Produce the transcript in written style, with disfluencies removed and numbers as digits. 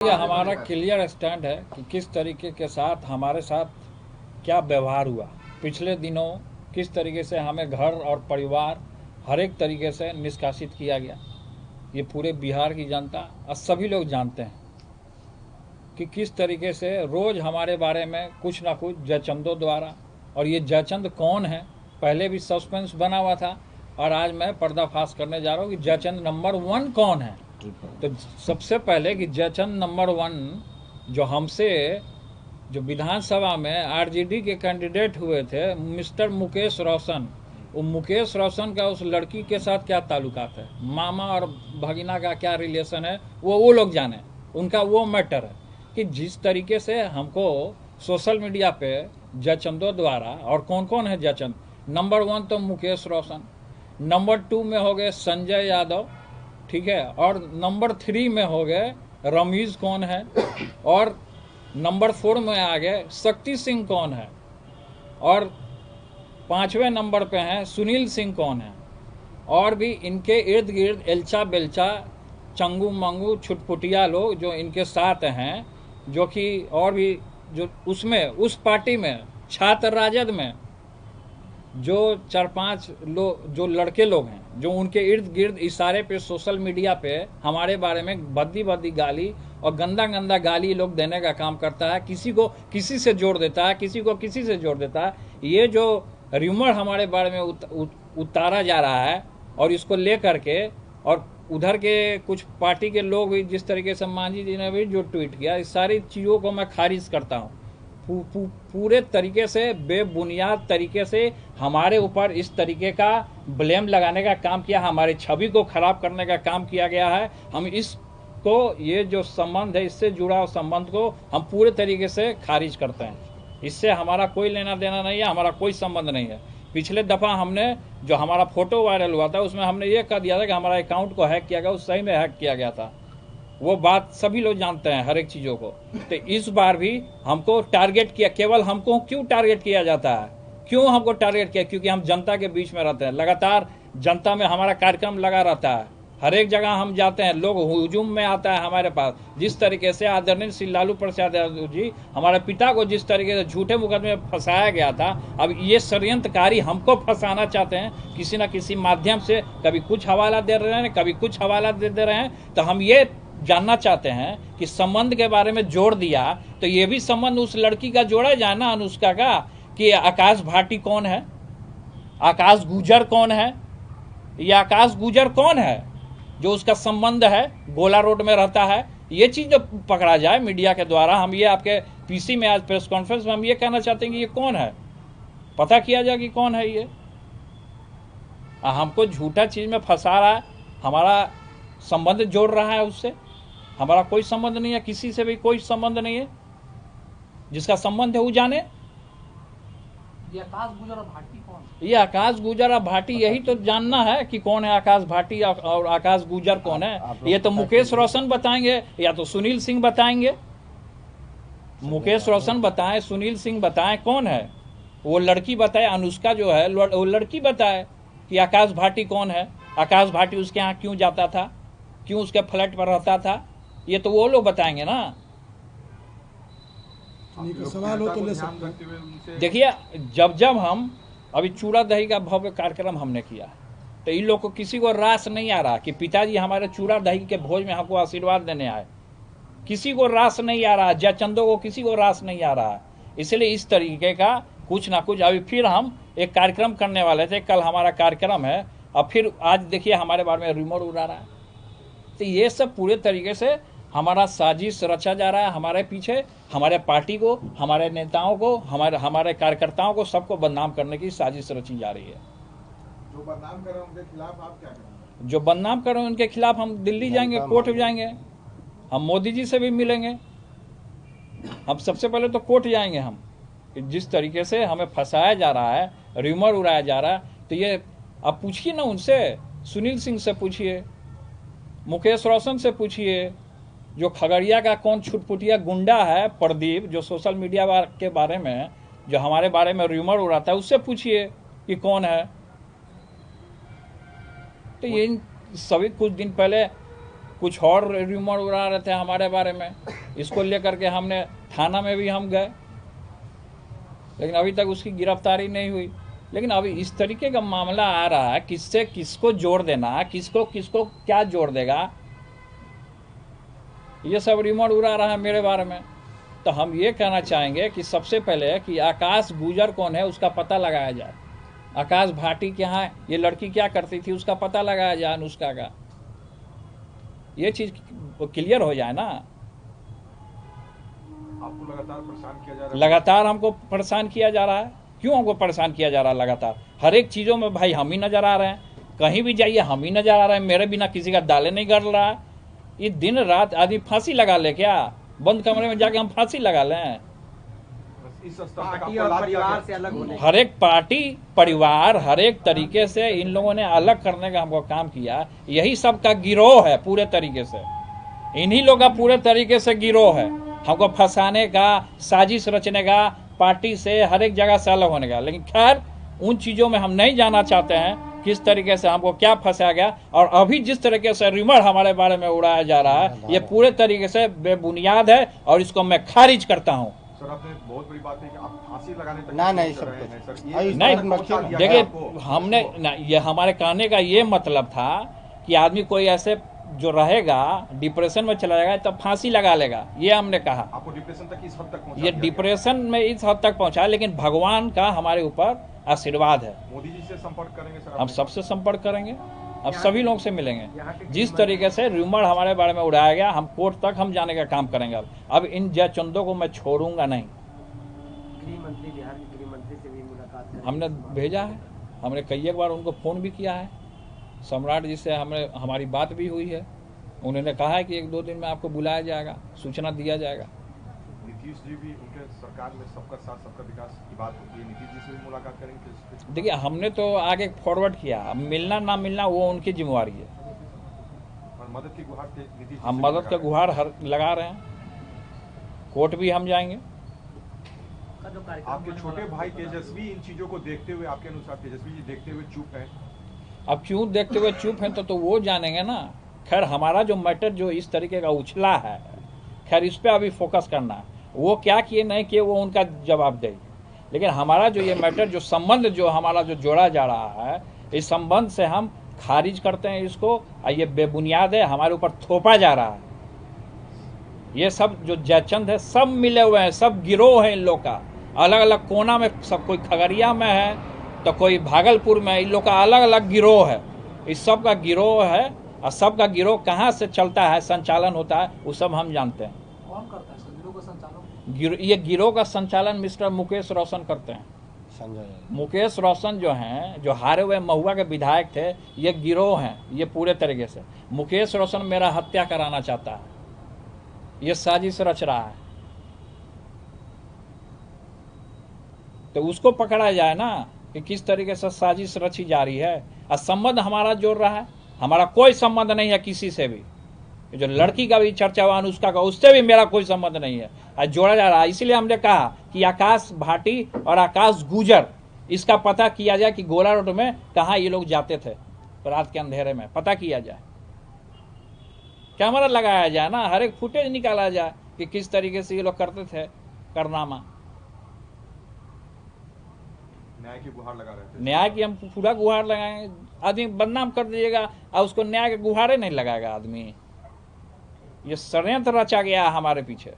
ये हमारा clear stand है कि किस तरीके के साथ हमारे साथ क्या व्यवहार हुआ पिछले दिनों, किस तरीके से हमें घर और परिवार हर एक तरीके से निष्कासित किया गया। ये पूरे बिहार की जनता और सभी लोग जानते हैं कि किस तरीके से रोज़ हमारे बारे में कुछ ना कुछ जयचंदों द्वारा, और ये जयचंद कौन है पहले भी सस्पेंस बना हुआ था और आज मैं पर्दाफाश करने जा रहा हूँ कि जयचंद नंबर 1 कौन है। तो सबसे पहले कि जयचंद नंबर 1 जो हमसे जो विधानसभा में आरजेडी के कैंडिडेट हुए थे मिस्टर मुकेश रोशन, वो मुकेश रोशन का उस लड़की के साथ क्या ताल्लुकात है, मामा और भगिना का क्या रिलेशन है, वो लोग जाने, उनका वो मैटर है। कि जिस तरीके से हमको सोशल मीडिया पे जयचंदों द्वारा, और कौन कौन है जयचंद, नंबर 1 तो मुकेश रोशन, नंबर 2 में हो गए संजय यादव, ठीक है, और नंबर 3 में हो गए रमीज कौन है, और नंबर 4 में आ गए शक्ति सिंह कौन है, और 5वें नंबर पे हैं सुनील सिंह कौन है, और भी इनके इर्द गिर्द एल्चा बेल्चा चंगू मंगू छुटपुटिया लोग जो इनके साथ हैं, जो कि और भी जो उसमें उस पार्टी में छात्र राजद में जो 4-5 लोग जो लड़के लोग हैं जो उनके इर्द गिर्द इशारे पे सोशल मीडिया पे हमारे बारे में भद्दी भद्दी गाली और गंदा गंदा गाली लोग देने का काम करता है, किसी को किसी से जोड़ देता है, किसी को किसी से जोड़ देता है। ये जो र्यूमर हमारे बारे में उतारा जा रहा है और इसको ले करके, और उधर के कुछ पार्टी के लोग भी जिस तरीके से मांझी जी ने भी जो ट्वीट किया, इस सारी चीज़ों को मैं खारिज करता हूँ। पूरे तरीके से बेबुनियाद तरीके से हमारे ऊपर इस तरीके का ब्लेम लगाने का काम किया, हमारी छवि को खराब करने का काम किया गया है। हम इसको, ये जो संबंध है, इससे जुड़ा हुआ संबंध को हम पूरे तरीके से खारिज करते हैं। इससे हमारा कोई लेना देना नहीं है, हमारा कोई संबंध नहीं है। पिछले दफ़ा हमने जो हमारा फोटो वायरल हुआ था उसमें हमने ये कह दिया था कि हमारा अकाउंट को हैक किया गया, उस सही में हैक किया गया था। वो बात सभी लोग जानते हैं, हर एक चीज़ों को। तो इस बार भी हमको टारगेट किया, केवल हमको क्यों टारगेट किया जाता है, क्यों हमको टारगेट किया? क्योंकि हम जनता के बीच में रहते हैं, लगातार जनता में हमारा कार्यक्रम लगा रहता है, हर एक जगह हम जाते हैं, लोग हुजूम में आता है हमारे पास। जिस तरीके से आदरणीय श्री लालू प्रसाद यादव जी, हमारे पिता को जिस तरीके से झूठे मुकदमे में फंसाया गया था, अब ये षड्यंत्रकारी हमको फंसाना चाहते हैं किसी न किसी माध्यम से। कभी कुछ हवाला दे रहे हैं, कभी कुछ हवाला दे रहे हैं। तो हम ये जानना चाहते हैं कि संबंध के बारे में जोड़ दिया, तो ये भी संबंध उस लड़की का जोड़ा जाए ना, अनुष्का का, कि आकाश भाटी कौन है, आकाश गुजर कौन है, ये आकाश गुजर कौन है जो उसका संबंध है, गोला रोड में रहता है। ये चीज़ जो पकड़ा जाए मीडिया के द्वारा, हम ये आपके पीसी में आज प्रेस कॉन्फ्रेंस में हम ये कहना चाहते हैं कि ये कौन है, पता किया जाए कि कौन है ये। हमको झूठा चीज़ में फंसा रहा है, हमारा संबंध जोड़ रहा है उससे। हमारा कोई संबंध नहीं है, किसी से भी कोई संबंध नहीं है। जिसका संबंध है वो जाने। ये आकाश गुजर और भाटी कौन? ये आकाश गुजर और भाटी, यही तो जानना है कि कौन है आकाश भाटी और आकाश गुजर कौन है। ये तो मुकेश रोशन बताएंगे या तो सुनील सिंह बताएंगे। मुकेश रोशन बताएं, सुनील सिंह बताएं, कौन है वो लड़की बताए, अनुष्का जो है वो लड़की बताए कि आकाश भाटी कौन है, आकाश भाटी उसके यहाँ क्यों जाता था, क्यों उसके फ्लैट पर रहता था, ये तो वो लोग बताएंगे ना। सवाल हो तो ले सकते हैं। देखिए, जब हम अभी चूड़ा दही का भव्य कार्यक्रम हमने किया, तो इन लोग को किसी को रास नहीं आ रहा कि पिताजी हमारे चूड़ा दही के भोज में हमको आशीर्वाद देने आए। किसी को रास नहीं आ रहा, जयचंदों को किसी को रास नहीं आ रहा। इसलिए इस तरीके का कुछ ना कुछ, अभी फिर हम एक कार्यक्रम करने वाले थे, कल हमारा कार्यक्रम है, और फिर आज देखिए हमारे बारे में रूमर उड़ा रहा है। तो ये सब पूरे तरीके से हमारा साजिश रचा जा रहा है, हमारे पीछे हमारे पार्टी को, हमारे नेताओं को, हमारे कार्यकर्ताओं को, सबको बदनाम करने की साजिश रची जा रही है। जो बदनाम कर रहे हैं उनके खिलाफ आप क्या करेंगे? जो बदनाम कर रहे हैं उनके खिलाफ हम दिल्ली जाएंगे, कोर्ट जाएंगे, हम मोदी जी से भी मिलेंगे। हम सबसे पहले तो कोर्ट जाएंगे हम, कि जिस तरीके से हमें फंसाया जा रहा है, र्यूमर उड़ाया जा रहा है। तो ये आप पूछिए ना उनसे, सुनील सिंह से पूछिए, मुकेश रोशन से पूछिए, जो खगड़िया का कौन छुटपुटिया गुंडा है प्रदीप, जो सोशल मीडिया के बारे में, जो हमारे बारे में र्यूमर उड़ाता है, उससे पूछिए कि कौन है। तो ये सभी कुछ दिन पहले कुछ और रूमर उड़ा रहे थे हमारे बारे में। इसको लेकर के हमने थाना में भी हम गए, लेकिन अभी तक उसकी गिरफ्तारी नहीं हुई। लेकिन अभी इस तरीके का मामला आ रहा है, किससे किसको जोड़ देना, किसको किसको क्या जोड़ देगा, ये सब रूमर उड़ा रहा है मेरे बारे में। तो हम ये कहना चाहेंगे कि सबसे पहले कि आकाश गुजर कौन है उसका पता लगाया जाए। आकाश भाटी के यहाँ ये लड़की क्या करती थी उसका पता लगाया जाए, अनुष्का का, ये चीज क्लियर हो जाए ना। आपको लगातार परेशान किया जा रहा है। लगातार हमको परेशान किया जा रहा है। क्यों हमको परेशान किया जा रहा है लगातार? हर एक चीज़ों में भाई हम ही नजर आ रहे हैं, कहीं भी जाइए हम ही नजर आ रहे हैं। मेरे बिना किसी का दाले नहीं गड़ रहा है। ये दिन रात आदमी फांसी लगा ले क्या? बंद कमरे में जाके हम फांसी लगा लें? इस स्तर तक पार्टी आपको और लाभ क्या परिवार क्या? से अलग होने हर एक पार्टी परिवार हर एक तरीके से इन लोगों ने अलग करने का हमको काम किया। यही सब का गिरोह है पूरे तरीके से, इन्हीं लोग का पूरे तरीके से गिरोह है, हमको फंसाने का, साजिश रचने का, पार्टी से हर एक जगह से अलग होने का। लेकिन खैर उन चीज़ों में हम नहीं जाना चाहते हैं, किस तरीके से हमको क्या फंसाया गया। और अभी जिस तरीके से रूमर हमारे बारे में उड़ाया जा रहा है, ये पूरे तरीके से बेबुनियाद है और इसको मैं खारिज करता हूँ। सर आपने बहुत बड़ी बात है कि आप फांसी लगाने तक ना, नहीं, पहुंच सब रहे हैं, कुछ। सर। अरे, ये नहीं, पहुंचा दिया देखिए आपको। हमने ना, ये हमारे कहने का ये मतलब था कि आदमी कोई ऐसे जो रहेगा डिप्रेशन में चला जाएगा तब फांसी लगा लेगा, ये हमने कहा। आपको डिप्रेशन तक इस हद तक पहुंचा ये दिया डिप्रेशन में इस हद तक पहुंचा, लेकिन भगवान का हमारे ऊपर आशीर्वाद है। गया। मोदी जी से संपर्क करेंगे सर हम आपने? सबसे संपर्क करेंगे, अब सभी लोग से मिलेंगे। यहाँ के जिस तरीके से रूमर हमारे बारे में उड़ाया गया, हम कोर्ट तक हम जाने का काम करेंगे। अब इन जयचंदों को मैं छोड़ूंगा नहीं। गृह मंत्री, बिहार के गृह मंत्री से भी मुलाकात करेंगे। हमने भेजा है, हमने कई एक बार उनको फ़ोन भी किया है। सम्राट जी से हमारी बात भी हुई है। उन्होंने कहा है कि 1-2 दिन में आपको बुलाया जाएगा, सूचना दिया जाएगा। नीतीश जी भी उनके सरकार में सबका साथ सबका विकास की बात होती है, नीतीश जी से भी मुलाकात करेंगे तो इस पे- देखिए हमने तो आगे फॉरवर्ड किया, अब मिलना ना मिलना वो उनकी जिम्मेवारी है। और मदद की गुहार थे नीतीश जी हम से मदद लगा का रहे हैं। गुहार लगा रहे हैं। कोर्ट भी हम जाएंगे। का जो कार्यक्रम आपके होने छोटे वाला भाई है, तेजस्वी इन चीजों को देखते हुए, आपके अनुसार तेजस्वी जी देखते हुए चुप है। अब क्यों देखते हुए चुप हैं तो वो जानेंगे ना। खैर हमारा जो मैटर जो इस तरीके का उछला है, खैर इस पे अभी फोकस करना है। वो क्या किए नहीं किए वो उनका जवाब दे। लेकिन हमारा जो ये मैटर जो संबंध जो हमारा जो जोड़ा जा रहा है, इस संबंध से हम खारिज करते हैं इसको। और ये बेबुनियाद है, हमारे ऊपर थोपा जा रहा है। ये सब जो जयचंद है सब मिले हुए हैं, सब गिरोह है इन लोग का, अलग अलग कोना में। सब कोई खगड़िया में है तो कोई भागलपुर में, इन लोग का अलग अलग गिरोह है। इस सब का गिरोह है और सबका गिरोह कहाँ से चलता है, संचालन होता है, वो सब हम जानते हैं। कौन करता है सर गिरोह का संचालन? ये गिरोह का संचालन मिस्टर मुकेश रोशन करते हैं। संजय मुकेश रोशन जो हैं, जो हारे हुए महुआ के विधायक थे, ये गिरोह हैं। ये पूरे तरीके से मुकेश रोशन मेरा हत्या कराना चाहता है, ये साजिश रच रहा है। तो उसको पकड़ा जाए ना कि किस तरीके से साजिश रची जा रही है। और संबंध हमारा जोड़ रहा है, हमारा कोई संबंध नहीं है किसी से भी। जो लड़की का भी चर्चा हुआ अनुष्का का, उससे भी मेरा कोई संबंध नहीं है और जोड़ा जा रहा है। इसीलिए हमने कहा कि आकाश भाटी और आकाश गुजर, इसका पता किया जाए कि गोला रोड में कहाँ ये लोग जाते थे रात के अंधेरे में, पता किया जाए, कैमरा लगाया जाए ना, हर एक फुटेज निकाला जाए कि किस तरीके से ये लोग करते थे कारनामा। न्याय की गुहार लगा रहे थे। न्याय की हम पूरा गुहार लगाएंगे। आदमी बदनाम कर दीजिएगा और उसको न्याय के गुहारे नहीं लगाएगा आदमी। ये षड्यंत्र रचा गया है हमारे पीछे।